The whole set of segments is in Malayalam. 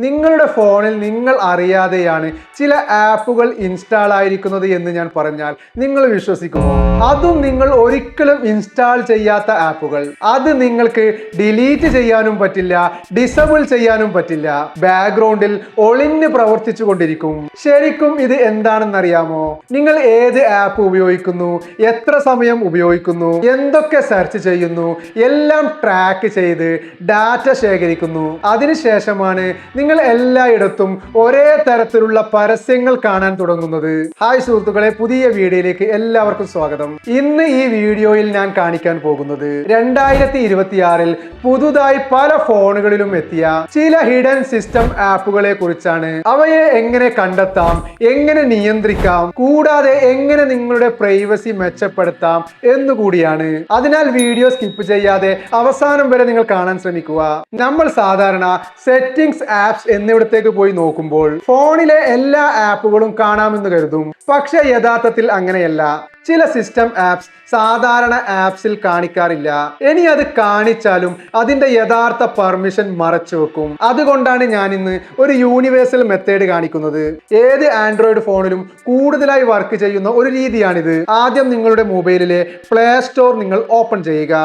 നിങ്ങളുടെ ഫോണിൽ നിങ്ങൾ അറിയാതെയാണ് ചില ആപ്പുകൾ ഇൻസ്റ്റാൾ ആയിരിക്കുന്നത് എന്ന് ഞാൻ പറഞ്ഞാൽ നിങ്ങൾ വിശ്വസിക്കുമോ? അതും നിങ്ങൾ ഒരിക്കലും ഇൻസ്റ്റാൾ ചെയ്യാത്ത ആപ്പുകൾ. അത് നിങ്ങൾക്ക് ഡിലീറ്റ് ചെയ്യാനും പറ്റില്ല, ഡിസബിൾ ചെയ്യാനും പറ്റില്ല. ബാക്ക്ഗ്രൗണ്ടിൽ ഒളിഞ്ഞ് പ്രവർത്തിച്ചു കൊണ്ടിരിക്കും. ശരിക്കും ഇത് എന്താണെന്നറിയാമോ? നിങ്ങൾ ഏത് ആപ്പ് ഉപയോഗിക്കുന്നു, എത്ര സമയം ഉപയോഗിക്കുന്നു, എന്തൊക്കെ സെർച്ച് ചെയ്യുന്നു, എല്ലാം ട്രാക്ക് ചെയ്ത് ഡാറ്റ ശേഖരിക്കുന്നു. അതിനുശേഷമാണ് നിങ്ങൾ എല്ലായിടത്തും ഒരേ തരത്തിലുള്ള പരസ്യങ്ങൾ കാണാൻ തുടങ്ങുന്നത്. ഹായ് സുഹൃത്തുക്കളെ, പുതിയ വീഡിയോയിലേക്ക് എല്ലാവർക്കും സ്വാഗതം. ഇന്ന് ഈ വീഡിയോയിൽ ഞാൻ കാണിക്കാൻ പോകുന്നത് 2026 പുതുതായി പല ഫോണുകളിലും എത്തിയ ചില ഹിഡൻ സിസ്റ്റം ആപ്പുകളെ കുറിച്ചാണ്. അവയെ എങ്ങനെ കണ്ടെത്താം, എങ്ങനെ നിയന്ത്രിക്കാം, കൂടാതെ എങ്ങനെ നിങ്ങളുടെ പ്രൈവസി മെച്ചപ്പെടുത്താം എന്നുകൂടിയാണ്. അതിനാൽ വീഡിയോ സ്കിപ്പ് ചെയ്യാതെ അവസാനം വരെ നിങ്ങൾ കാണാൻ ശ്രമിക്കുക. നമ്മൾ സാധാരണ സെറ്റിംഗ്സ്, ആപ്സ് എന്നിവിടത്തേക്ക് പോയി നോക്കുമ്പോൾ ഫോണിലെ എല്ലാ ആപ്പുകളും കാണാമെന്ന് കരുതും. പക്ഷെ യഥാർത്ഥത്തിൽ അങ്ങനെയല്ല. ചില സിസ്റ്റം ആപ്സ് സാധാരണ ആപ്സിൽ കാണിക്കാറില്ല. ഇനി അത് കാണിച്ചാലും അതിന്റെ യഥാർത്ഥ പെർമിഷൻ മറച്ചു വെക്കും. അതുകൊണ്ടാണ് ഞാൻ ഇന്ന് ഒരു യൂണിവേഴ്സൽ മെത്തേഡ് കാണിക്കുന്നത്. ഏത് ആൻഡ്രോയിഡ് ഫോണിലും കൂടുതലായി വർക്ക് ചെയ്യുന്ന ഒരു രീതിയാണിത്. ആദ്യം നിങ്ങളുടെ മൊബൈലിലെ പ്ലേ സ്റ്റോർ നിങ്ങൾ ഓപ്പൺ ചെയ്യുക.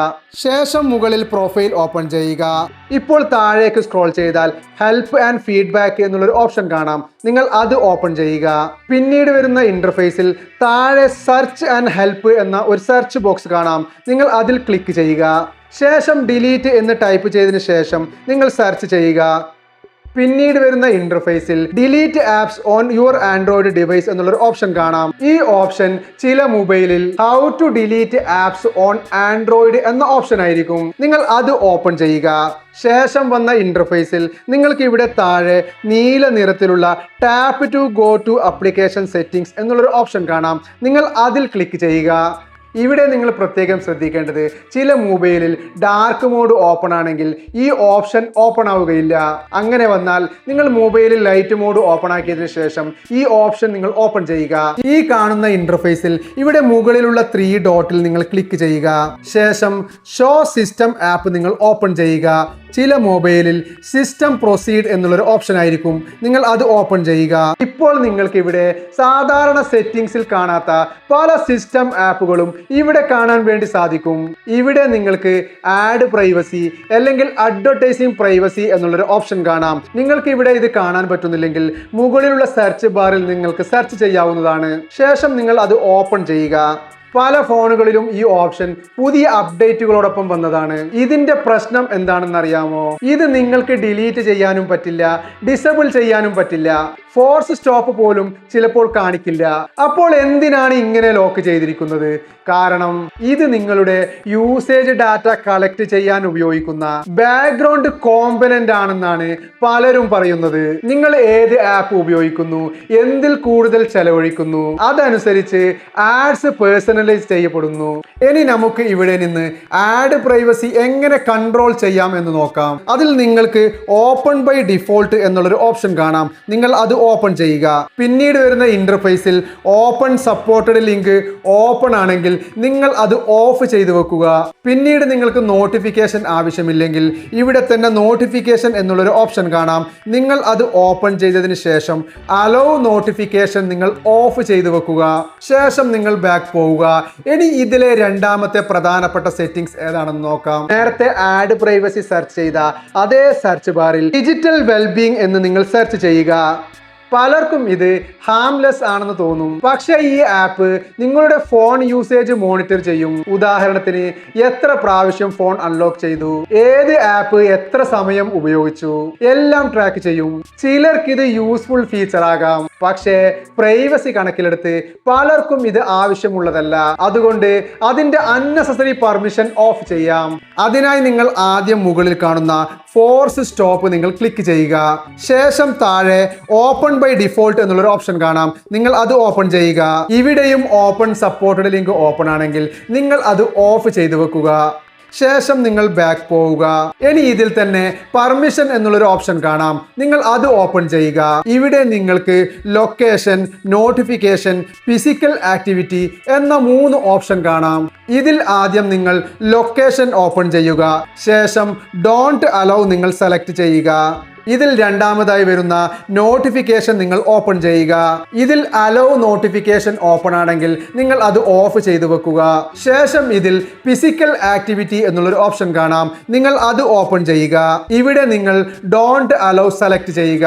ശേഷം മുകളിൽ പ്രൊഫൈൽ ഓപ്പൺ ചെയ്യുക. ഇപ്പോൾ താഴേക്ക് സ്ക്രോൾ ചെയ്താൽ ഹെൽപ്പ് ആൻഡ് ഫീഡ്ബാക്ക് എന്നുള്ളൊരു ഓപ്ഷൻ കാണാം. നിങ്ങൾ അത് ഓപ്പൺ ചെയ്യുക. പിന്നീട് വരുന്ന ഇന്റർഫേസിൽ താഴെ സെർച്ച് ആൻഡ് ഹെൽപ്പ് എന്ന ഒരു സെർച്ച് ബോക്സ് കാണാം. നിങ്ങൾ അതിൽ ക്ലിക്ക് ചെയ്യുക. ശേഷം ഡിലീറ്റ് എന്ന് ടൈപ്പ് ചെയ്തതിനു ശേഷം നിങ്ങൾ സെർച്ച് ചെയ്യുക. പിന്നീട് വരുന്ന ഇന്റർഫേസിൽ delete apps on your Android device എന്നുള്ളൊരു ഓപ്ഷൻ കാണാം. ഈ ഓപ്ഷൻ ചില മൊബൈലിൽ how to delete apps on Android എന്ന ഓപ്ഷൻ ആയിരിക്കും. നിങ്ങൾ അത് ഓപ്പൺ ചെയ്യുക. ശേഷം വന്ന ഇന്റർഫേസിൽ നിങ്ങൾക്ക് ഇവിടെ താഴെ നീല നിറത്തിലുള്ള tap to go to application settings എന്നുള്ളൊരു ഓപ്ഷൻ കാണാം. നിങ്ങൾ അതിൽ ക്ലിക്ക് ചെയ്യുക. ഇവിടെ നിങ്ങൾ പ്രത്യേകം ശ്രദ്ധിക്കേണ്ടത്, ചില മൊബൈലിൽ ഡാർക്ക് മോഡ് ഓപ്പൺ ആണെങ്കിൽ ഈ ഓപ്ഷൻ ഓപ്പൺ ആവുകയില്ല. അങ്ങനെ വന്നാൽ നിങ്ങൾ മൊബൈലിൽ ലൈറ്റ് മോഡ് ഓപ്പൺ ആക്കിയതിനു ശേഷം ഈ ഓപ്ഷൻ നിങ്ങൾ ഓപ്പൺ ചെയ്യുക. ഈ കാണുന്ന ഇന്റർഫേസിൽ ഇവിടെ മുകളിലുള്ള 3 ഡോട്ടിൽ നിങ്ങൾ ക്ലിക്ക് ചെയ്യുക. ശേഷം ഷോ സിസ്റ്റം ആപ്പ് നിങ്ങൾ ഓപ്പൺ ചെയ്യുക. ചില മൊബൈലിൽ സിസ്റ്റം പ്രൊസീഡ് എന്നുള്ളൊരു ഓപ്ഷൻ ആയിരിക്കും. നിങ്ങൾ അത് ഓപ്പൺ ചെയ്യുക. ഇപ്പോൾ നിങ്ങൾക്ക് ഇവിടെ സാധാരണ സെറ്റിംഗ്സിൽ കാണാത്ത പല സിസ്റ്റം ആപ്പുകളും ഇവിടെ കാണാൻ വേണ്ടി സാധിക്കും. ഇവിടെ നിങ്ങൾക്ക് ആഡ് പ്രൈവസി അല്ലെങ്കിൽ അഡ്വർടൈസിംഗ് പ്രൈവസി എന്നുള്ളൊരു ഓപ്ഷൻ കാണാം. നിങ്ങൾക്ക് ഇവിടെ ഇത് കാണാൻ പറ്റുന്നില്ലെങ്കിൽ മുകളിലുള്ള സെർച്ച് ബാറിൽ നിങ്ങൾക്ക് സെർച്ച് ചെയ്യാവുന്നതാണ്. ശേഷം നിങ്ങൾ അത് ഓപ്പൺ ചെയ്യുക. പല ഫോണുകളിലും ഈ ഓപ്ഷൻ പുതിയ അപ്ഡേറ്റുകളോടൊപ്പം വന്നതാണ്. ഇതിന്റെ പ്രശ്നം എന്താണെന്ന് അറിയാമോ? ഇത് നിങ്ങൾക്ക് ഡിലീറ്റ് ചെയ്യാനും പറ്റില്ല, ഡിസബിൾ ചെയ്യാനും പറ്റില്ല. ഫോഴ്സ് സ്റ്റോപ്പ് പോലും ചിലപ്പോൾ കാണിക്കില്ല. അപ്പോൾ എന്തിനാണ് ഇങ്ങനെ ലോക്ക് ചെയ്തിരിക്കുന്നത്? കാരണം ഇത് നിങ്ങളുടെ യൂസേജ് ഡാറ്റ കളക്ട് ചെയ്യാൻ ഉപയോഗിക്കുന്ന ബാക്ക്ഗ്രൗണ്ട് കോമ്പനന്റ് ആണെന്നാണ് പലരും പറയുന്നത്. നിങ്ങൾ ഏത് ആപ്പ് ഉപയോഗിക്കുന്നു, എന്തിൽ കൂടുതൽ ചെലവഴിക്കുന്നു, അതനുസരിച്ച് ആഡ്സ് പേഴ്സണലൈസ് ചെയ്യപ്പെടുന്നു. ഇനി നമുക്ക് ഇവിടെ നിന്ന് ആഡ് പ്രൈവസി എങ്ങനെ കൺട്രോൾ ചെയ്യാം എന്ന് നോക്കാം. അതിൽ നിങ്ങൾക്ക് ഓപ്പൺ ബൈ ഡിഫോൾട്ട് എന്നുള്ളൊരു ഓപ്ഷൻ കാണാം. നിങ്ങൾ അത് ഓപ്പൺ ചെയ്യുക. പിന്നീട് വരുന്ന ഇന്റർഫേസിൽ ഓപ്പൺ സപ്പോർട്ടഡ് ലിങ്ക് ഓപ്പൺ ആണെങ്കിൽ നിങ്ങൾ അത് ഓഫ് ചെയ്തു വെക്കുക. പിന്നീട് നിങ്ങൾക്ക് നോട്ടിഫിക്കേഷൻ ആവശ്യമില്ലെങ്കിൽ ഇവിടെ തന്നെ നോട്ടിഫിക്കേഷൻ എന്നുള്ളൊരു ഓപ്ഷൻ കാണാം. നിങ്ങൾ അത് ഓപ്പൺ ചെയ്തതിന് ശേഷം അലോ നോട്ടിഫിക്കേഷൻ നിങ്ങൾ ഓഫ് ചെയ്തു വെക്കുക. ശേഷം നിങ്ങൾ ബാക്ക് പോവുക. ഇനി ഇതിലെ രണ്ടാമത്തെ പ്രധാനപ്പെട്ട സെറ്റിംഗ്സ് ഏതാണെന്ന് നോക്കാം. നേരത്തെ ആഡ് പ്രൈവസി സെർച്ച് ചെയ്ത അതേ സെർച്ച് ബാറിൽ ഡിജിറ്റൽ വെൽബീയിങ് എന്ന് നിങ്ങൾ സെർച്ച് ചെയ്യുക. പലർക്കും ഇത് ഹാംലെസ് ആണെന്ന് തോന്നും. പക്ഷെ ഈ ആപ്പ് നിങ്ങളുടെ ഫോൺ യൂസേജ് മോണിറ്റർ ചെയ്യും. ഉദാഹരണത്തിന് എത്ര പ്രാവശ്യം ഫോൺ അൺലോക്ക് ചെയ്തു, ഏത് ആപ്പ് എത്ര സമയം ഉപയോഗിച്ചു, എല്ലാം ട്രാക്ക് ചെയ്യും. ചിലർക്ക് ഇത് യൂസ്ഫുൾ ഫീച്ചർ ആകാം. പക്ഷേ പ്രൈവസി കണക്കിലെടുത്ത് പലർക്കും ഇത് ആവശ്യമുള്ളതല്ല. അതുകൊണ്ട് അതിന്റെ അൺനെസസറി പെർമിഷൻ ഓഫ് ചെയ്യാം. അതിനായി നിങ്ങൾ ആദ്യം മുകളിൽ കാണുന്ന ഫോഴ്സ് സ്റ്റോപ്പ് നിങ്ങൾ ക്ലിക്ക് ചെയ്യുക. ശേഷം താഴെ ഓപ്പൺ ബൈ ഡിഫോൾട്ട് എന്നുള്ളൊരു ഓപ്ഷൻ കാണാം. നിങ്ങൾ അത് ഓപ്പൺ ചെയ്യുക. ഇവിടെയും ഓപ്പൺ സപ്പോർട്ടഡ് ലിങ്ക് ഓപ്പൺ ആണെങ്കിൽ നിങ്ങൾ അത് ഓഫ് ചെയ്തു വെക്കുക. ശേഷം നിങ്ങൾ ബാക്ക് പോവുക. ഇനി ഇതിൽ തന്നെ പെർമിഷൻ എന്നുള്ളൊരു ഓപ്ഷൻ കാണാം. നിങ്ങൾ അത് ഓപ്പൺ ചെയ്യുക. ഇവിടെ നിങ്ങൾക്ക് ലൊക്കേഷൻ, നോട്ടിഫിക്കേഷൻ, ഫിസിക്കൽ ആക്ടിവിറ്റി എന്ന 3 ഓപ്ഷൻ കാണാം. ഇതിൽ ആദ്യം നിങ്ങൾ ലൊക്കേഷൻ ഓപ്പൺ ചെയ്യുക. ശേഷം ഡോണ്ട് അലൗ നിങ്ങൾ സെലക്ട് ചെയ്യുക. ഇതിൽ രണ്ടാമതായി വരുന്ന നോട്ടിഫിക്കേഷൻ നിങ്ങൾ ഓപ്പൺ ചെയ്യുക. ഇതിൽ അലോ നോട്ടിഫിക്കേഷൻ ഓപ്പൺ ആണെങ്കിൽ നിങ്ങൾ അത് ഓഫ് ചെയ്തു വെക്കുക. ശേഷം ഇതിൽ ഫിസിക്കൽ ആക്ടിവിറ്റി എന്നുള്ളൊരു ഓപ്ഷൻ കാണാം, നിങ്ങൾ അത് ഓപ്പൺ ചെയ്യുക. ഇവിടെ നിങ്ങൾ ഡോണ്ട് അലോ സെലക്ട് ചെയ്യുക.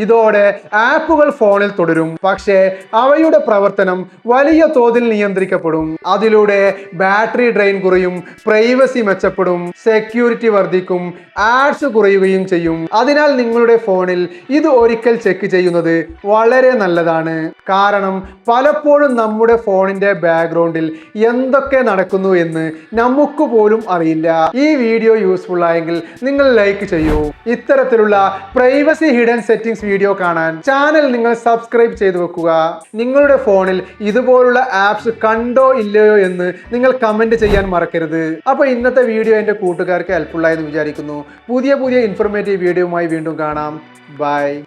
ഇതോടെ ആപ്പുകൾ ഫോണിൽ തുടരും, പക്ഷേ അവയുടെ പ്രവർത്തനം വലിയ തോതിൽ നിയന്ത്രിക്കപ്പെടും. അതിലൂടെ ബാറ്ററി ഡ്രെയിൻ കുറയും, പ്രൈവസി മെച്ചപ്പെടും, സെക്യൂരിറ്റി വർദ്ധിക്കും, ആഡ്സ് കുറയുകയും ചെയ്യും. അതിനാൽ നിങ്ങളുടെ ഫോണിൽ ഇത് ഒരിക്കൽ ചെക്ക് ചെയ്യുന്നത് വളരെ നല്ലതാണ്. കാരണം പലപ്പോഴും നമ്മുടെ ഫോണിന്റെ ബാക്ക്ഗ്രൗണ്ടിൽ എന്തൊക്കെ നടക്കുന്നു എന്ന് നമുക്ക് പോലും അറിയില്ല. ഈ വീഡിയോ യൂസ്ഫുൾ ആയെങ്കിൽ നിങ്ങൾ ലൈക്ക് ചെയ്യൂ. ഇത്തരത്തിലുള്ള പ്രൈവസി ഹിഡൻ സെറ്റിംഗ്സ് വീഡിയോ കാണാൻ ചാനൽ നിങ്ങൾ സബ്സ്ക്രൈബ് ചെയ്തു വെക്കുക. നിങ്ങളുടെ ഫോണിൽ ഇതുപോലുള്ള ആപ്സ് കണ്ടോ ഇല്ലയോ എന്ന് നിങ്ങൾ കമന്റ് ചെയ്യാൻ മറക്കരുത്. അപ്പൊ ഇന്നത്തെ വീഡിയോ എൻ്റെ കൂട്ടുകാർക്ക് ഹെൽപ്ഫുൾ ആയെന്ന് വിചാരിക്കുന്നു. പുതിയ ഇൻഫോർമേറ്റീവ് വീഡിയോയുമായി വീണ്ടും കാണാം. ബൈ.